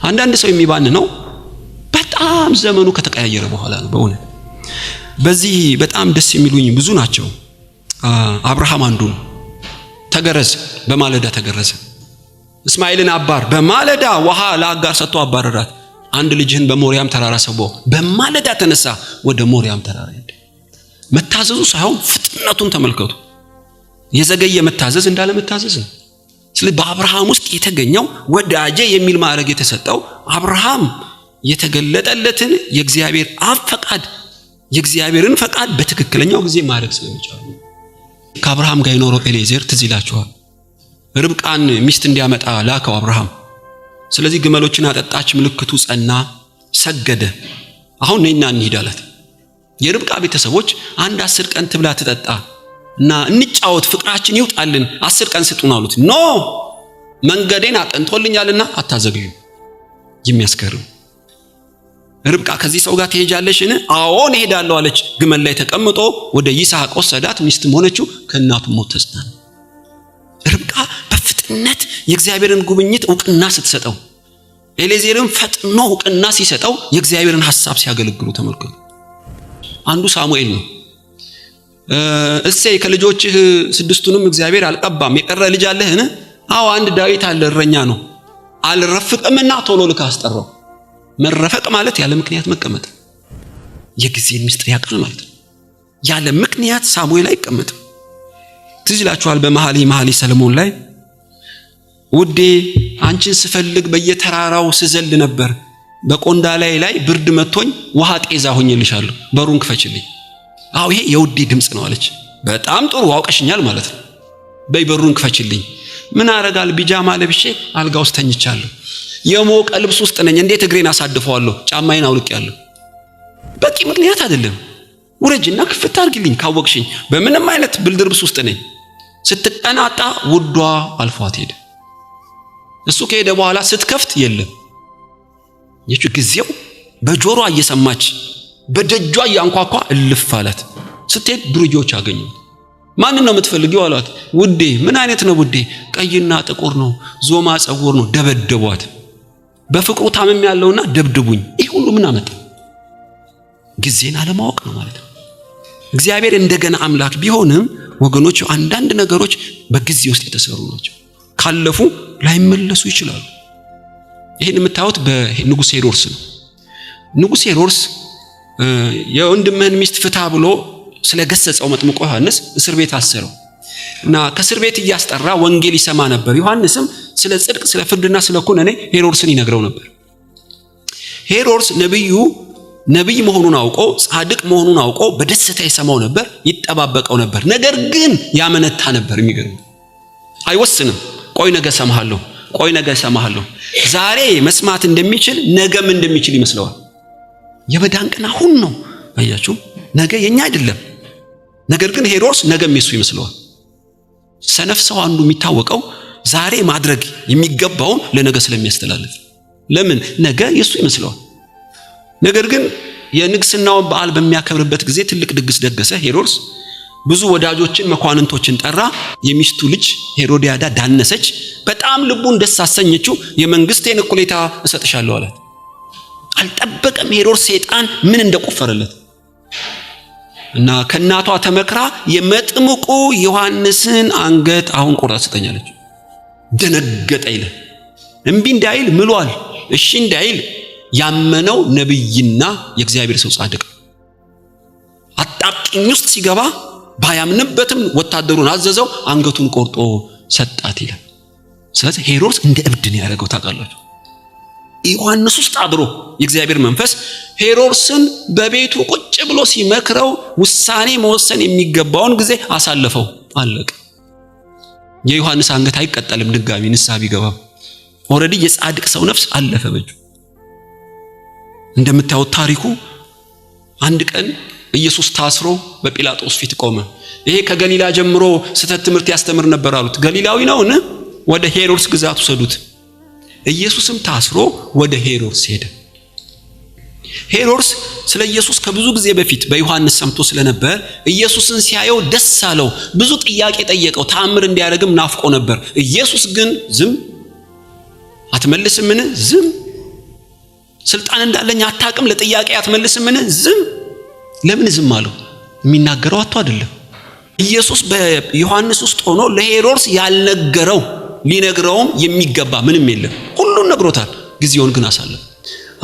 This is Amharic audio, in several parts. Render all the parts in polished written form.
አንዳንድ ሰው የሚባን ነው በጣም ዘመኑ ከተቀያየረ በኋላ ነው። በእውነት በዚህ በጣም ደስ የሚሉኝ ብዙ ናቸው። አብርሃም አንዱ ነው። ተገረዘ፣ በማለዳ ተገረዘ። እስማኤልን አባር በማለዳ ውሃ ለአጋር ሰጥቶ አባረራት። አንድ ልጅህን በሞሪያም ተራራ ሰበው፣ በማለዳ ተነሳ ወደ ሞሪያም ተራራ ሄደ። መታዘዙ ሳይሆን ፍጥነቱን ተመልከቱ። የዘገየ መታዘዝ እንዳለ መታዘዝ ነው። ስለዚህ በአብርሃም ውስጥ የተገኘው ወዳጄ የሚል ማዕረግ የተሰጠው አብርሃም የተገለጠለትን የእግዚአብሔር አብ ፈቃድ የእግዚአብሔርን ፈቃድ በትክክለኛው ጊዜ ማድረግ ስለሚቻል ከአብርሃም ጋር የኖረው ኤሌዘር ትዝ ይላችኋል። ርብቃን ሚስት እንዲያመጣ ላከው አብርሃም። ስለዚህ ግመሎችን አጠጣች፣ ምልክቱ ጸና፣ ሰገደ። አሁን ነይና እንሂድ አላት። የርብቃ ቤተሰቦች አንድ 10 ቀን ትብላ ትጠጣ እና እንጫወት ፍቅራችን ይውጣልን 10 ቀን ስጡን አሉት። ኖ መንገዴን አጠንቶልኛልና አታዘግዩ። የሚያስገርም ርብቃ ከዚህ ሰው ጋር ትሄጃለሽን? አዎን እሄዳለሁ አለች። ግመል ላይ ተቀምጦ ወደ ይስሐቅ ወሰዳት። ሚስትም ሆነችው፣ ከእናቱ ሞት ተጽናና። ርብቃ በፍጥነት የእግዚአብሔርን ጉብኝት ዕውቅና ስትሰጠው፣ ኤሌዘርም ፈጥኖ ዕውቅና ሲሰጠው የእግዚአብሔርን ሐሳብ ሲያገለግሉ ተመልከቱ። አንዱ ሳሙኤል ነው። እሴይ ከልጆችህ 6ቱንም እግዚአብሔር አልቀባም፣ የቀረ ልጅ አለህን? አዎ አንድ ዳዊት አለ፣ እረኛ ነው፣ አልረፍቅምና ቶሎ ልካ አስጠራው። መረፈቅ ማለት ያለ ምክንያት መቀመጥ፣ የጊዜን ምስጢር ያውቃል ማለት ነው። ያለ ምክንያት ሳሙኤል አይቀመጥም። ትዝ ይላችኋል በመኃልየ ሰሎሞን ላይ ውዴ አንቺን ስፈልግ በየተራራው ስዘል ነበር፣ በቆንዳላይ ላይ ብርድ መቶኝ ውሃ ጤዛ ሆኜልሻለሁ፣ በሩን ክፈችልኝ። አዎ ይሄ የውዴ ድምጽ ነው አለች። በጣም ጥሩ አውቀሽኛል ማለት ነው። በይ በሩን ክፈችልኝ። ምን አረጋል? ቢጃማ ለብሼ አልጋ ውስጥ ተኝቻለሁ፣ የሞቀ ልብስ ውስጥ ነኝ፣ እንዴት እግሬን አሳድፈዋለሁ? ጫማዬን አውልቄያለሁ። በቂ ምክንያት አይደለም። ውረጅና ክፍት አድርጊልኝ ካወቅሽኝ። በምንም አይነት ብልድርብስ ውስጥ ነኝ። ስትቀናጣ ውዷ አልፏት ሄደ። እሱ ከሄደ በኋላ ስትከፍት የለም። የቹ ጊዜው በጆሮዋ እየሰማች በደጇ ያንኳኳ እልፍ አላት። ስትሄድ ዱርጆች አገኙት። ማንን ነው የምትፈልጊው አሏት። ውዴ። ምን አይነት ነው ውዴ? ቀይና ጥቁር ነው፣ ዞማ ጸጉር ነው። ደበደቧት። በፍቅሩ ታመም ያለውና ደብድቡኝ። ይሄ ሁሉ ምን አመጣ? ጊዜን አለማወቅ ነው ማለት ነው። እግዚአብሔር እንደገና አምላክ ቢሆንም ወገኖች አንዳንድ ነገሮች በጊዜ ውስጥ የተሰሩ ናቸው። ካለፉ ላይመለሱ ይችላሉ። ይሄን የምታዩት በንጉሥ ሄሮድስ ነው። ንጉሥ ሄሮድስ የወንድምህን ሚስት ፍታ ብሎ ስለገሰጸው መጥምቁ ዮሐንስ እስር ቤት አሰረው እና ከእስር ቤት እያስጠራ ወንጌል ይሰማ ነበር። ዮሐንስም ስለ ጽድቅ፣ ስለ ፍርድና ስለ ኩነኔ ሄሮድስን ይነግረው ነበር። ሄሮድስ ነብይ መሆኑን አውቆ ጻድቅ መሆኑን አውቆ በደስታ ይሰማው ነበር፣ ይጠባበቀው ነበር። ነገር ግን ያመነታ ነበር። የሚገርም አይወስንም። ቆይ ነገ ሰማሃለሁ፣ ቆይ ነገ ሰማሃለሁ። ዛሬ መስማት እንደሚችል ነገም እንደሚችል ይመስለዋል። የመዳን ቀን አሁን ነው። አያችሁ፣ ነገ የኛ አይደለም። ነገር ግን ሄሮድስ ነገም የሱ ይመስለዋል። ሰነፍ ሰው አንዱ የሚታወቀው ዛሬ ማድረግ የሚገባውን ለነገ ስለሚያስተላልፍ፣ ለምን ነገ የሱ ይመስለዋል። ነገር ግን የንግስናውን በዓል በሚያከብርበት ጊዜ ትልቅ ድግስ ደገሰ ሄሮድስ። ብዙ ወዳጆችን መኳንንቶችን ጠራ። የሚስቱ ልጅ ሄሮዲያዳ ዳነሰች። በጣም ልቡን ደስ አሰኘችው። የመንግስቴን እኩሌታ እሰጥሻለሁ አላት። አልጠበቀም ሄሮድስ ሰይጣን ምን እንደቆፈረለት እና ከናቷ ተመክራ የመጥምቁ ዮሐንስን አንገት አሁን ቆርጣ ሰጠኛለች። ደነገጠ ይላል። እምቢ እንዳይል ምሏል። እሺ እንዳይል ያመነው ነብይና የእግዚአብሔር ሰው ጻድቅ አጣብቂኝ ውስጥ ሲገባ ባያምንበትም ወታደሩን አዘዘው፣ አንገቱን ቆርጦ ሰጣት ይላል። ስለዚህ ሄሮድስ እንደ እብድ ነው ያደረገው። ታውቃላችሁ፣ ዮሐንስ ውስጥ አድሮ የእግዚአብሔር መንፈስ ሄሮድስን በቤቱ ቁጭ ብሎ ሲመክረው ውሳኔ መወሰን የሚገባውን ጊዜ አሳለፈው። አለቀ። የዮሐንስ አንገት አይቀጠልም። ድጋሚ ንስሐ ቢገባም ኦሬዲ የጻድቅ ሰው ነፍስ አለፈ በእጁ። እንደምታዩት ታሪኩ አንድ ቀን ኢየሱስ ታስሮ በጲላጦስ ፊት ቆመ። ይሄ ከገሊላ ጀምሮ ስህተት ትምህርት ያስተምር ነበር አሉት። ገሊላዊ ነውን? ወደ ሄሮድስ ግዛት ወሰዱት። ኢየሱስም ታስሮ ወደ ሄሮድስ ሄደ። ሄሮድስ ስለ ኢየሱስ ከብዙ ጊዜ በፊት በዮሐንስ ሰምቶ ስለነበር ኢየሱስን ሲያየው ደስ አለው። ብዙ ጥያቄ ጠየቀው፣ ተአምር እንዲያደርግም ናፍቆ ነበር። ኢየሱስ ግን ዝም። አትመልስምን? ዝም። ስልጣን እንዳለኝ አታውቅም? ለጥያቄ አትመልስምን? ዝም። ለምን ዝም አለው? የሚናገረው አጥቶ አይደለም። ኢየሱስ በዮሐንስ ውስጥ ሆኖ ለሄሮድስ ያልነገረው ሊነግረውም የሚገባ ምንም የለም። ሁሉን ነግሮታል። ጊዜውን ግን አሳለፈ።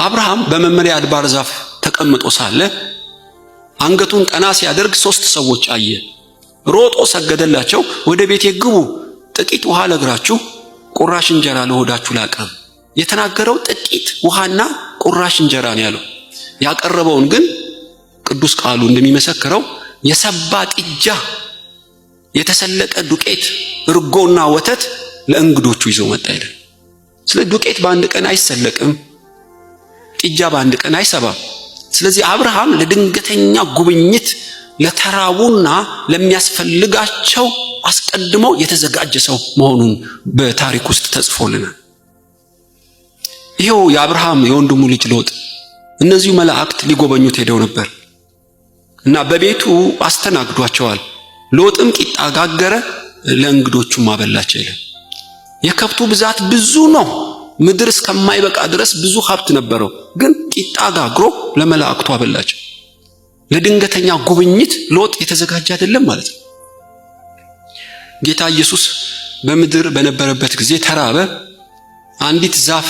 አብርሃም በመመሪያ አድባር ዛፍ ተቀምጦ ሳለ አንገቱን ቀና ሲያደርግ 3 ሰዎች አየ። ሮጦ ሰገደላቸው። ወደ ቤቴ ግቡ፣ ጥቂት ውሃ ለእግራችሁ፣ ቁራሽ እንጀራ ለሆዳችሁ ላቅርብ። የተናገረው ጥቂት ውሃና ቁራሽ እንጀራ ነው ያለው። ያቀረበውን ግን ቅዱስ ቃሉ እንደሚመሰክረው የሰባ ጥጃ፣ የተሰለቀ ዱቄት፣ እርጎና ወተት ለእንግዶቹ ይዞ መጣ ይላል። ስለ ዱቄት በአንድ ቀን አይሰለቅም፣ ጥጃ በአንድ ቀን አይሰባም። ስለዚህ አብርሃም ለድንገተኛ ጉብኝት ለተራቡና ለሚያስፈልጋቸው አስቀድሞ የተዘጋጀ ሰው መሆኑን በታሪክ ውስጥ ተጽፎልናል። ይሄው የአብርሃም የወንድሙ ልጅ ሎጥ እነዚሁ መላእክት ሊጎበኙት ሄደው ነበር እና በቤቱ አስተናግዷቸዋል። ሎጥም ቂጣ ጋገረ፣ ለእንግዶቹም አበላቸው ይላል። የከብቱ ብዛት ብዙ ነው። ምድር እስከማይበቃ ድረስ ብዙ ሀብት ነበረው። ግን ቂጣ ጋግሮ ለመላእክቱ አበላቸው። ለድንገተኛ ጉብኝት ሎጥ የተዘጋጀ አይደለም ማለት ነው። ጌታ ኢየሱስ በምድር በነበረበት ጊዜ ተራበ። አንዲት ዛፍ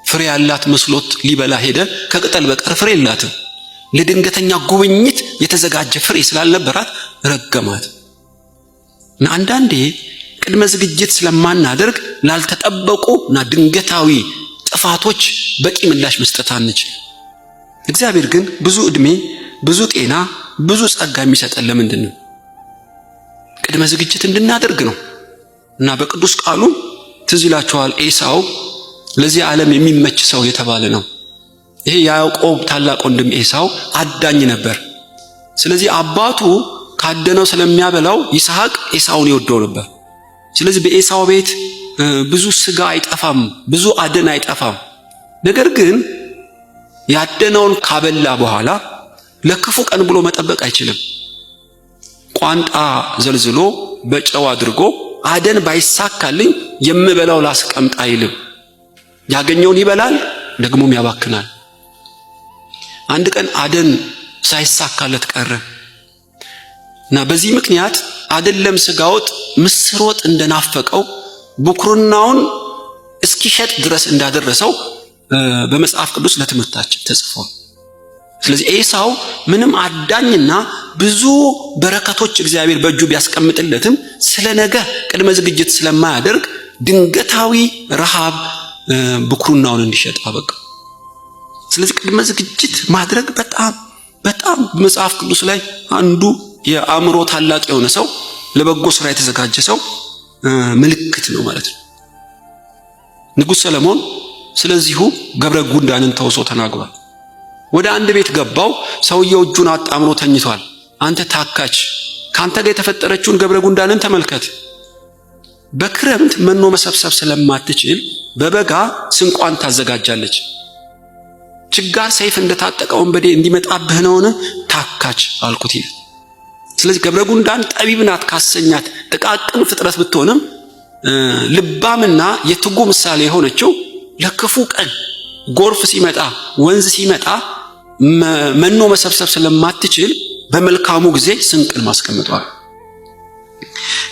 ፍሬ ያላት መስሎት ሊበላ ሄደ። ከቅጠል በቀር ፍሬ የላትም። ለድንገተኛ ጉብኝት የተዘጋጀ ፍሬ ስላልነበራት ረገማት። እና አንዳንዴ ቅድመ ዝግጅት ስለማናደርግ ላልተጠበቁና ድንገታዊ ጥፋቶች በቂ ምላሽ መስጠት አንችል። እግዚአብሔር ግን ብዙ ዕድሜ፣ ብዙ ጤና፣ ብዙ ጸጋ የሚሰጠን ለምንድን ነው? ቅድመ ዝግጅት እንድናደርግ ነው። እና በቅዱስ ቃሉ ትዝ ይላችኋል፣ ኤሳው ለዚህ ዓለም የሚመች ሰው የተባለ ነው። ይሄ ያዕቆብ ታላቅ ወንድም ኤሳው አዳኝ ነበር። ስለዚህ አባቱ ካደነው ስለሚያበላው ይስሐቅ ኤሳውን ይወደው ነበር። ስለዚህ በኤሳው ቤት ብዙ ስጋ አይጠፋም፣ ብዙ አደን አይጠፋም። ነገር ግን ያደነውን ካበላ በኋላ ለክፉ ቀን ብሎ መጠበቅ አይችልም። ቋንጣ ዘልዝሎ በጨው አድርጎ አደን ባይሳካልኝ የምበላው ላስቀምጥ አይልም። ያገኘውን ይበላል፣ ደግሞም ያባክናል። አንድ ቀን አደን ሳይሳካለት ቀረ እና በዚህ ምክንያት አይደለም ስጋ ወጥ፣ ምስር ወጥ እንደናፈቀው ብኩርናውን እስኪሸጥ ድረስ እንዳደረሰው በመጽሐፍ ቅዱስ ለትምህርታችን ተጽፏል። ስለዚህ ኤሳው ምንም አዳኝና ብዙ በረከቶች እግዚአብሔር በእጁ ቢያስቀምጥለትም ስለ ነገ ቅድመ ዝግጅት ስለማያደርግ ድንገታዊ ረሃብ ብኩርናውን እንዲሸጥ አበቃ። ስለዚህ ቅድመ ዝግጅት ማድረግ በጣም መጽሐፍ ቅዱስ ላይ አንዱ የአእምሮ ታላቅ የሆነ ሰው፣ ለበጎ ስራ የተዘጋጀ ሰው ምልክት ነው ማለት ነው። ንጉሥ ሰለሞን ስለዚሁ ገብረ ጉንዳንን ተውሶ ተናግሯል። ወደ አንድ ቤት ገባው። ሰውየው እጁን አጣምሮ ተኝቷል። አንተ ታካች፣ ካንተ ጋር የተፈጠረችውን ገብረ ጉንዳንን ተመልከት። በክረምት መኖ መሰብሰብ ስለማትችል በበጋ ስንቋን ታዘጋጃለች። ችጋር ሰይፍ እንደታጠቀ ወንበዴ እንዲመጣብህ ነውን? ታካች አልኩት ይላል። ስለዚህ ገብረ ጉንዳን ጠቢብ ናት ካሰኛት ጥቃቅን ፍጥረት ብትሆንም ልባምና የትጉ ምሳሌ የሆነችው ለክፉ ቀን ጎርፍ ሲመጣ፣ ወንዝ ሲመጣ መኖ መሰብሰብ ስለማትችል በመልካሙ ጊዜ ስንቅን ማስቀምጧል።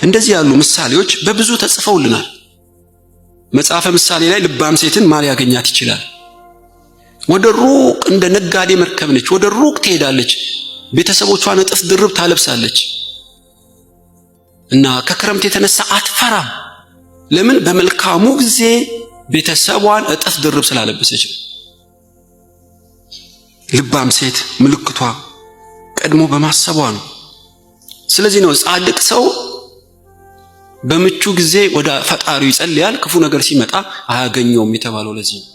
እንደዚህ ያሉ ምሳሌዎች በብዙ ተጽፈውልናል። መጽሐፈ ምሳሌ ላይ ልባም ሴትን ማን ያገኛት ይችላል? ወደ ሩቅ እንደ ነጋዴ መርከብ ነች። ወደ ሩቅ ትሄዳለች፣ ቤተሰቦቿን እጥፍ ድርብ ታለብሳለች እና ከክረምት የተነሳ አትፈራም። ለምን? በመልካሙ ጊዜ ቤተሰቧን እጥፍ ድርብ ስላለበሰች። ልባም ሴት ምልክቷ ቀድሞ በማሰቧ ነው። ስለዚህ ነው ጻድቅ ሰው በምቹ ጊዜ ወደ ፈጣሪው ይጸልያል፣ ክፉ ነገር ሲመጣ አያገኘውም የተባለው ለዚህ ነው።